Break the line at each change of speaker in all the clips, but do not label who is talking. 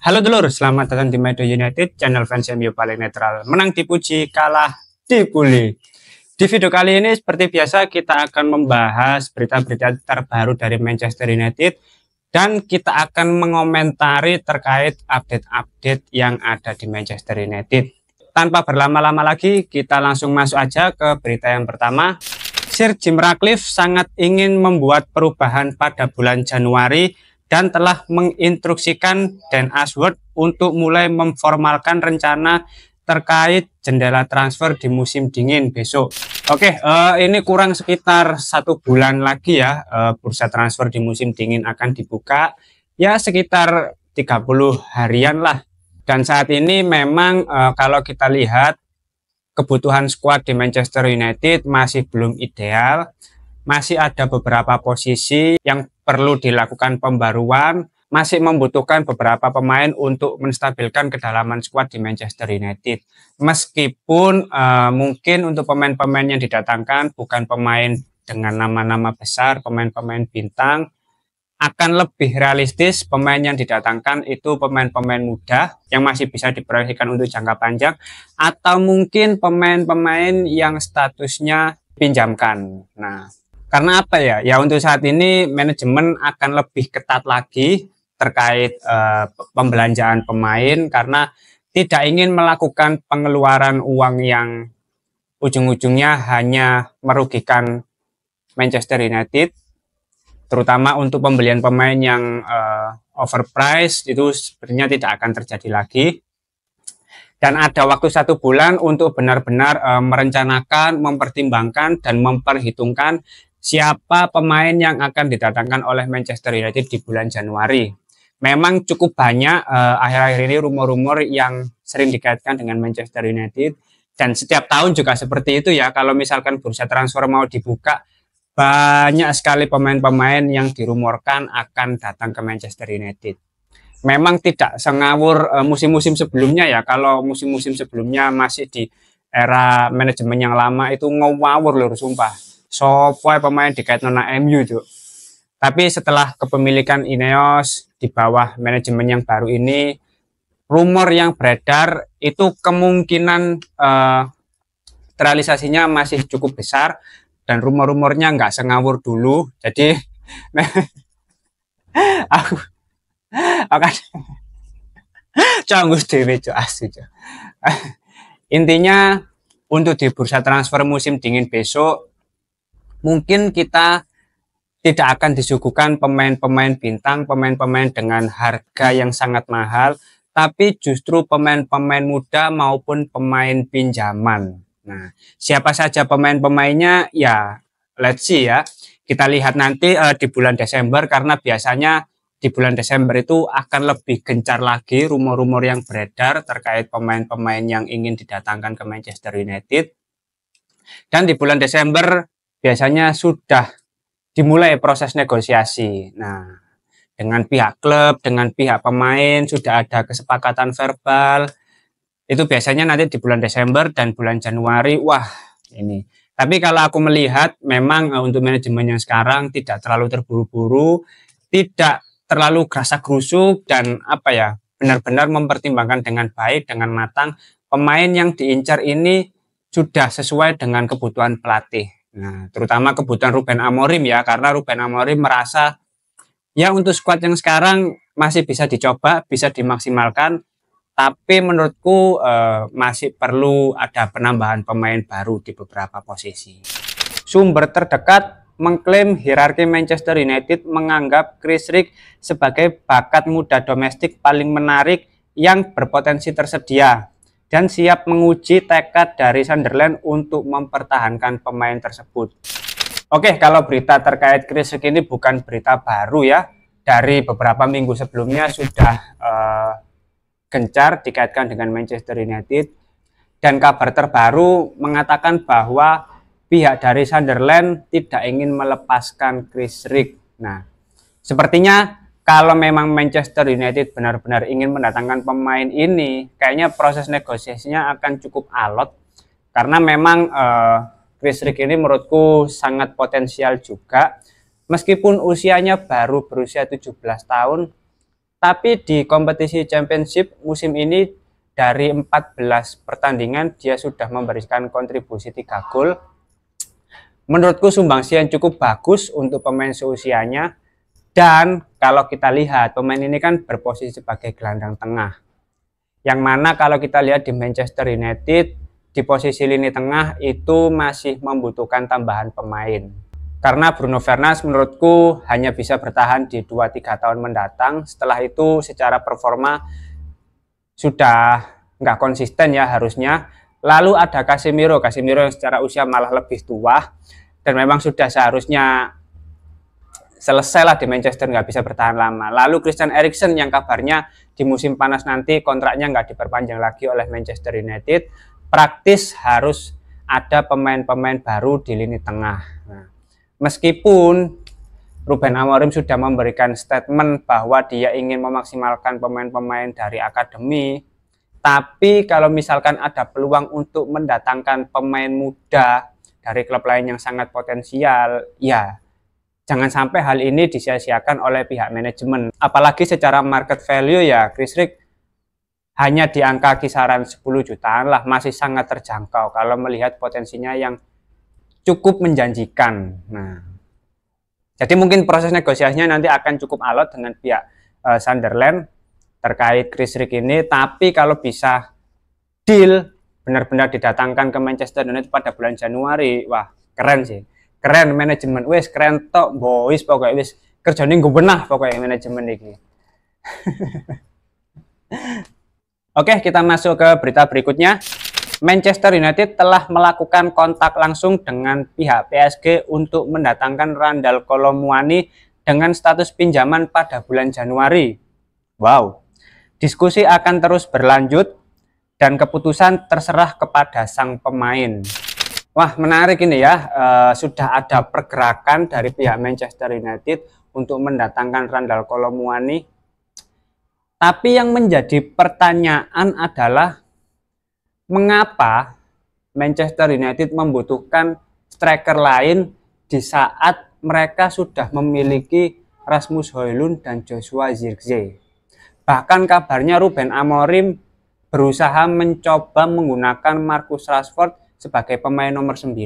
Halo dulur, selamat datang di Medo United, channel fans MU paling netral. Menang dipuji, kalah dibully. Di video kali ini seperti biasa kita akan membahas berita-berita terbaru dari Manchester United dan kita akan mengomentari terkait update-update yang ada di Manchester United. Tanpa berlama-lama lagi, kita langsung masuk aja ke berita yang pertama. Sir Jim Ratcliffe sangat ingin membuat perubahan pada bulan Januari dan telah menginstruksikan Dan Ashworth untuk mulai memformalkan rencana terkait jendela transfer di musim dingin besok. Oke, ini kurang sekitar 1 bulan lagi ya, bursa transfer di musim dingin akan dibuka, ya sekitar 30 harian lah. Dan saat ini memang kalau kita lihat kebutuhan skuad di Manchester United masih belum ideal. Masih ada beberapa posisi yang perlu dilakukan pembaruan, masih membutuhkan beberapa pemain untuk menstabilkan kedalaman skuad di Manchester United. Meskipun mungkin untuk pemain-pemain yang didatangkan bukan pemain dengan nama-nama besar, pemain-pemain bintang, akan lebih realistis pemain yang didatangkan itu pemain-pemain muda yang masih bisa diproyeksikan untuk jangka panjang, atau mungkin pemain-pemain yang statusnya pinjamkan. Nah, karena apa ya? Ya untuk saat ini manajemen akan lebih ketat lagi terkait pembelanjaan pemain karena tidak ingin melakukan pengeluaran uang yang ujung-ujungnya hanya merugikan Manchester United, terutama untuk pembelian pemain yang overpriced itu sebenarnya tidak akan terjadi lagi. Dan ada waktu 1 bulan untuk benar-benar merencanakan, mempertimbangkan, dan memperhitungkan siapa pemain yang akan didatangkan oleh Manchester United di bulan Januari. Memang cukup banyak akhir-akhir ini rumor-rumor yang sering dikaitkan dengan Manchester United, dan setiap tahun juga seperti itu ya. Kalau misalkan bursa transfer mau dibuka, banyak sekali pemain-pemain yang dirumorkan akan datang ke Manchester United. Memang tidak sengawur musim-musim sebelumnya ya. Kalau musim-musim sebelumnya masih di era manajemen yang lama itu ngawur loh, sumpah. Sopo pemain dikait nona MU tuh. Tapi setelah kepemilikan Ineos di bawah manajemen yang baru ini, rumor yang beredar itu kemungkinan realisasinya masih cukup besar dan rumor-rumornya nggak sengawur dulu. Jadi aku akan canggus dewe asu. Intinya untuk di bursa transfer musim dingin besok mungkin kita tidak akan disuguhkan pemain-pemain bintang, pemain-pemain dengan harga yang sangat mahal, tapi justru pemain-pemain muda maupun pemain pinjaman. Nah, siapa saja pemain-pemainnya ya let's see ya. Kita lihat nanti di bulan Desember, karena biasanya di bulan Desember itu akan lebih gencar lagi rumor-rumor yang beredar terkait pemain-pemain yang ingin didatangkan ke Manchester United. Dan di bulan Desember biasanya sudah dimulai proses negosiasi. Nah, dengan pihak klub, dengan pihak pemain sudah ada kesepakatan verbal. Itu biasanya nanti di bulan Desember dan bulan Januari. Wah, ini. Tapi kalau aku melihat memang untuk manajemen yang sekarang tidak terlalu terburu-buru, tidak terlalu gerasa-gerusuk, dan apa ya, benar-benar mempertimbangkan dengan baik, dengan matang pemain yang diincar ini sudah sesuai dengan kebutuhan pelatih. Nah, terutama kebutuhan Ruben Amorim ya, karena Ruben Amorim merasa ya untuk skuad yang sekarang masih bisa dicoba, bisa dimaksimalkan, tapi menurutku masih perlu ada penambahan pemain baru di beberapa posisi. Sumber terdekat mengklaim hierarki Manchester United menganggap Chris Rigg sebagai bakat muda domestik paling menarik yang berpotensi tersedia dan siap menguji tekad dari Sunderland untuk mempertahankan pemain tersebut. Oke, kalau berita terkait Chris Rigg ini bukan berita baru ya. Dari beberapa minggu sebelumnya sudah gencar dikaitkan dengan Manchester United. Dan kabar terbaru mengatakan bahwa pihak dari Sunderland tidak ingin melepaskan Chris Rigg. Nah, sepertinya kalau memang Manchester United benar-benar ingin mendatangkan pemain ini, kayaknya proses negosiasinya akan cukup alot. Karena memang Chris Rigg ini menurutku sangat potensial juga. Meskipun usianya baru berusia 17 tahun, Tapi di kompetisi Championship musim ini dari 14 pertandingan dia sudah memberikan kontribusi 3 gol. Menurutku sumbangsi yang cukup bagus untuk pemain seusianya. Dan kalau kita lihat pemain ini kan berposisi sebagai gelandang tengah. Yang mana kalau kita lihat di Manchester United di posisi lini tengah itu masih membutuhkan tambahan pemain. Karena Bruno Fernandes menurutku hanya bisa bertahan di 2-3 tahun mendatang. Setelah itu secara performa sudah nggak konsisten ya harusnya. Lalu ada Casemiro yang secara usia malah lebih tua. Dan memang sudah seharusnya selesai lah di Manchester, nggak bisa bertahan lama. Lalu Christian Eriksen yang kabarnya di musim panas nanti kontraknya nggak diperpanjang lagi oleh Manchester United. Praktis harus ada pemain-pemain baru di lini tengah. Nah, meskipun Ruben Amorim sudah memberikan statement bahwa dia ingin memaksimalkan pemain-pemain dari akademi, tapi kalau misalkan ada peluang untuk mendatangkan pemain muda dari klub lain yang sangat potensial, ya jangan sampai hal ini disia-siakan oleh pihak manajemen. Apalagi secara market value ya Chris Rick hanya di angka kisaran 10 jutaan lah, masih sangat terjangkau kalau melihat potensinya yang cukup menjanjikan. Nah, jadi mungkin proses negosiasinya nanti akan cukup alot dengan pihak Sunderland terkait Chris Rick ini. Tapi kalau bisa deal benar-benar didatangkan ke Manchester United pada bulan Januari, wah keren sih. Keren manajemen, wes keren tok boys, pokoknya wes kerjanya gue benah pokoknya manajemen ini. Oke, kita masuk ke berita berikutnya. Manchester United telah melakukan kontak langsung dengan pihak PSG untuk mendatangkan Randal Kolo Muani dengan status pinjaman pada bulan Januari. Wow, diskusi akan terus berlanjut dan keputusan terserah kepada sang pemain. Wah, menarik ini ya, sudah ada pergerakan dari pihak Manchester United untuk mendatangkan Randal Kolo Muani. Tapi yang menjadi pertanyaan adalah mengapa Manchester United membutuhkan striker lain di saat mereka sudah memiliki Rasmus Højlund dan Joshua Zirkzee. Bahkan kabarnya Ruben Amorim berusaha mencoba menggunakan Marcus Rashford sebagai pemain nomor 9.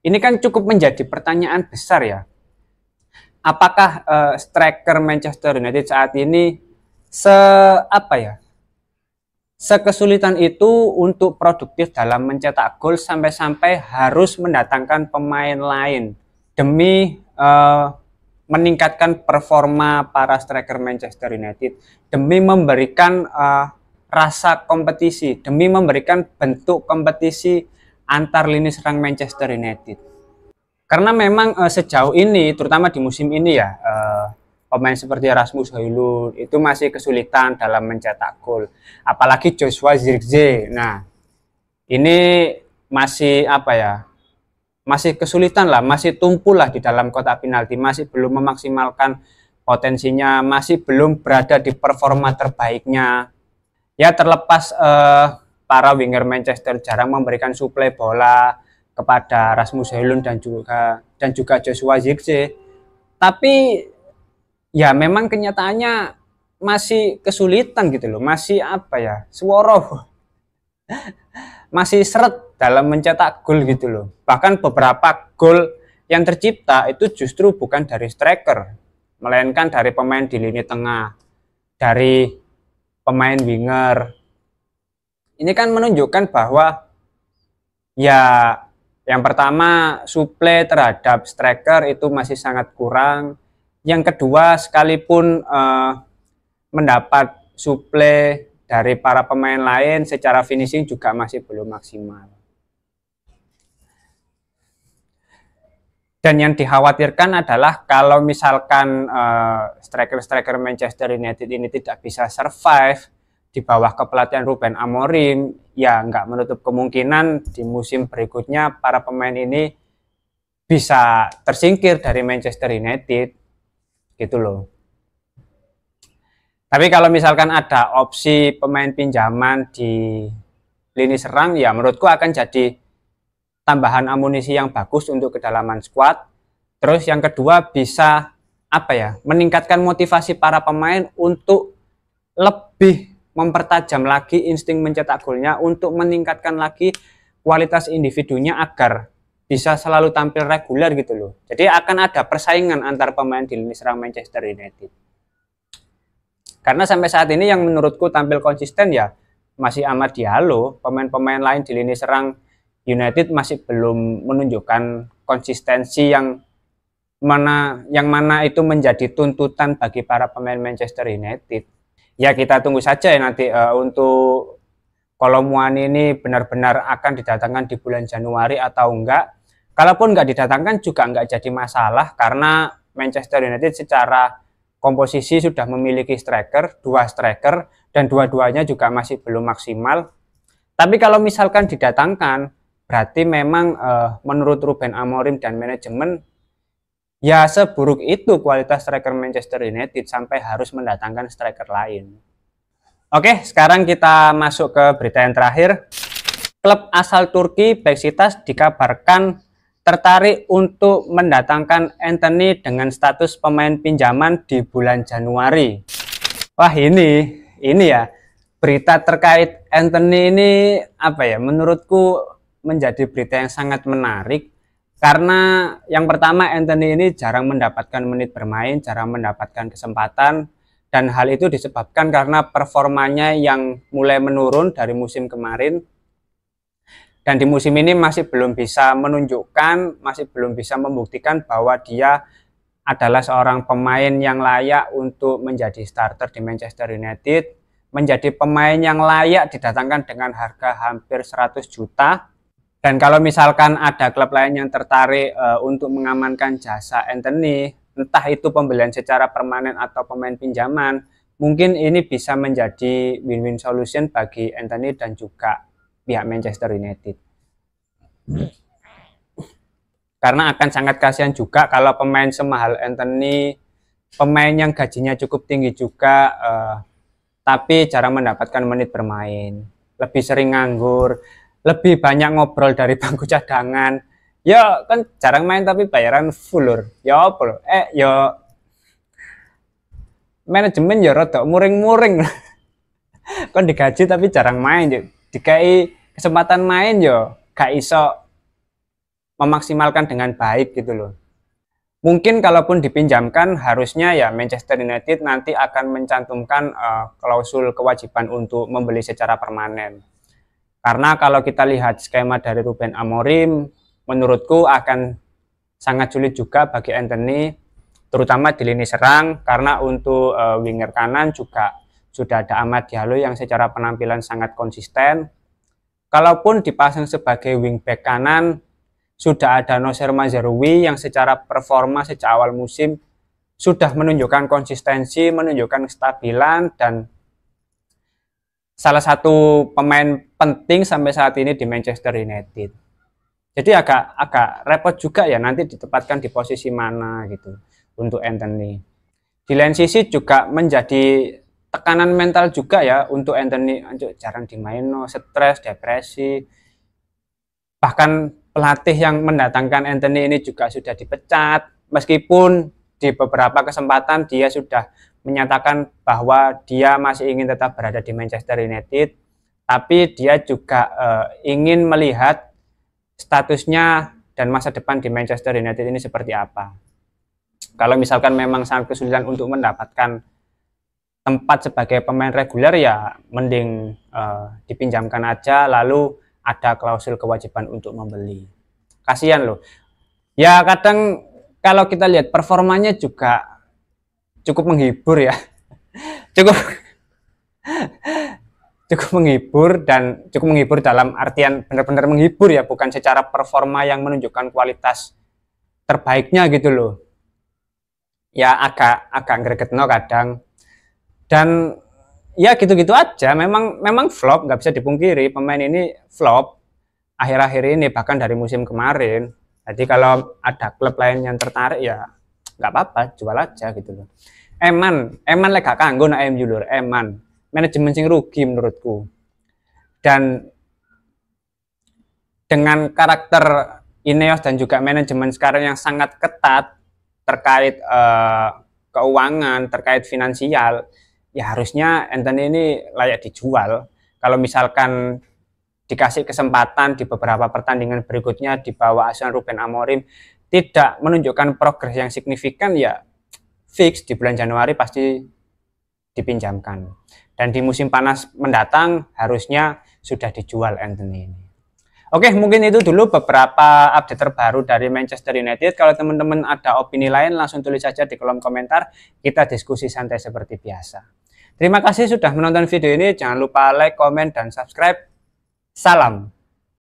Ini kan cukup menjadi pertanyaan besar ya. Apakah striker Manchester United saat ini sekesulitan itu untuk produktif dalam mencetak gol sampai-sampai harus mendatangkan pemain lain demi meningkatkan performa para striker Manchester United, demi memberikan rasa kompetisi, demi memberikan bentuk kompetisi antar lini serang Manchester United. Karena memang sejauh ini, terutama di musim ini ya, pemain seperti Rasmus Højlund itu masih kesulitan dalam mencetak gol. Apalagi Joshua Zirkzee. Nah, ini masih masih kesulitan lah, masih tumpul lah di dalam kotak penalti, masih belum memaksimalkan potensinya, masih belum berada di performa terbaiknya. Ya terlepas para winger Manchester jarang memberikan suplai bola kepada Rasmus Højlund dan juga Joshua Zirkzee, tapi ya memang kenyataannya masih kesulitan gitu loh, masih sworo, masih seret dalam mencetak gol gitu loh. Bahkan beberapa gol yang tercipta itu justru bukan dari striker, melainkan dari pemain di lini tengah, dari pemain winger. Ini kan menunjukkan bahwa ya yang pertama suplai terhadap striker itu masih sangat kurang. Yang kedua, sekalipun mendapat suplai dari para pemain lain, secara finishing juga masih belum maksimal. Dan yang dikhawatirkan adalah kalau misalkan striker-striker Manchester United ini tidak bisa survive di bawah kepelatihan Ruben Amorim, ya nggak menutup kemungkinan di musim berikutnya para pemain ini bisa tersingkir dari Manchester United, gitu loh. Tapi kalau misalkan ada opsi pemain pinjaman di lini serang, ya menurutku akan jadi tambahan amunisi yang bagus untuk kedalaman skuad. Terus yang kedua bisa apa ya, meningkatkan motivasi para pemain untuk lebih mempertajam lagi insting mencetak golnya, untuk meningkatkan lagi kualitas individunya agar bisa selalu tampil reguler gitu loh. Jadi akan ada persaingan antar pemain di lini serang Manchester United. Karena sampai saat ini yang menurutku tampil konsisten ya masih Amad Diallo. Pemain-pemain lain di lini serang United masih belum menunjukkan konsistensi yang mana itu menjadi tuntutan bagi para pemain Manchester United. Ya kita tunggu saja ya nanti untuk Kolo Muani ini benar-benar akan didatangkan di bulan Januari atau enggak. Kalaupun enggak didatangkan juga enggak jadi masalah, karena Manchester United secara komposisi sudah memiliki striker, 2 striker, dan dua-duanya juga masih belum maksimal. Tapi kalau misalkan didatangkan, berarti memang menurut Ruben Amorim dan manajemen, ya seburuk itu kualitas striker Manchester United sampai harus mendatangkan striker lain. Oke, sekarang kita masuk ke berita yang terakhir. Klub asal Turki Beşiktaş dikabarkan tertarik untuk mendatangkan Antony dengan status pemain pinjaman di bulan Januari. Wah, ini ya, berita terkait Antony ini apa ya, menurutku menjadi berita yang sangat menarik. Karena yang pertama, Antony ini jarang mendapatkan menit bermain, jarang mendapatkan kesempatan. Dan hal itu disebabkan karena performanya yang mulai menurun dari musim kemarin. Dan di musim ini masih belum bisa menunjukkan, masih belum bisa membuktikan bahwa dia adalah seorang pemain yang layak untuk menjadi starter di Manchester United. Menjadi pemain yang layak didatangkan dengan harga hampir 100 juta. Dan kalau misalkan ada klub lain yang tertarik untuk mengamankan jasa Antony, entah itu pembelian secara permanen atau pemain pinjaman, mungkin ini bisa menjadi win-win solution bagi Antony dan juga pihak Manchester United. Karena akan sangat kasihan juga kalau pemain semahal Antony, pemain yang gajinya cukup tinggi juga, tapi jarang mendapatkan menit bermain, lebih sering nganggur, lebih banyak ngobrol dari bangku cadangan. Ya kan jarang main tapi bayaran full lur. Ya apa lho? Ya manajemen ya rada muring-muring. Kan digaji tapi jarang main ya. Dikai kesempatan main ya gak iso memaksimalkan dengan baik gitu loh. Mungkin kalaupun dipinjamkan, harusnya ya Manchester United nanti akan mencantumkan klausul kewajiban untuk membeli secara permanen. Karena kalau kita lihat skema dari Ruben Amorim, menurutku akan sangat sulit juga bagi Antony, terutama di lini serang, karena untuk winger kanan juga sudah ada Amad Diallo yang secara penampilan sangat konsisten. Kalaupun dipasang sebagai wingback kanan, sudah ada Nocer Mazraoui yang secara performa sejak awal musim sudah menunjukkan konsistensi, menunjukkan kestabilan, dan salah satu pemain penting sampai saat ini di Manchester United. Jadi agak repot juga ya nanti ditempatkan di posisi mana gitu untuk Antony. Di lain sisi juga menjadi tekanan mental juga ya untuk Antony, jarang dimain, stres, depresi. Bahkan pelatih yang mendatangkan Antony ini juga sudah dipecat, meskipun di beberapa kesempatan dia sudah menyatakan bahwa dia masih ingin tetap berada di Manchester United, tapi dia juga ingin melihat statusnya dan masa depan di Manchester United ini seperti apa. Kalau misalkan memang sangat kesulitan untuk mendapatkan tempat sebagai pemain reguler, ya mending dipinjamkan aja, lalu ada klausul kewajiban untuk membeli. Kasihan loh. Ya kadang kalau kita lihat performanya juga cukup menghibur ya. cukup menghibur, dan cukup menghibur dalam artian benar-benar menghibur ya, bukan secara performa yang menunjukkan kualitas terbaiknya gitu loh. Ya agak gregetno kadang. Dan ya gitu-gitu aja, memang flop, nggak bisa dipungkiri pemain ini flop akhir-akhir ini, bahkan dari musim kemarin. Jadi kalau ada klub lain yang tertarik ya nggak apa-apa, jual aja gitu loh. Eman lek gak kanggo nak MU lur, Eman manajemen sing rugi menurutku. Dan dengan karakter Ineos dan juga manajemen sekarang yang sangat ketat terkait keuangan, terkait finansial, ya harusnya Anthony ini layak dijual. Kalau misalkan dikasih kesempatan di beberapa pertandingan berikutnya di bawah asuhan Ruben Amorim tidak menunjukkan progres yang signifikan, ya fix di bulan Januari pasti dipinjamkan. Dan di musim panas mendatang harusnya sudah dijual Anthony ini. Oke, mungkin itu dulu beberapa update terbaru dari Manchester United. Kalau teman-teman ada opini lain, langsung tulis saja di kolom komentar. Kita diskusi santai seperti biasa. Terima kasih sudah menonton video ini. Jangan lupa like, komen, dan subscribe. Salam.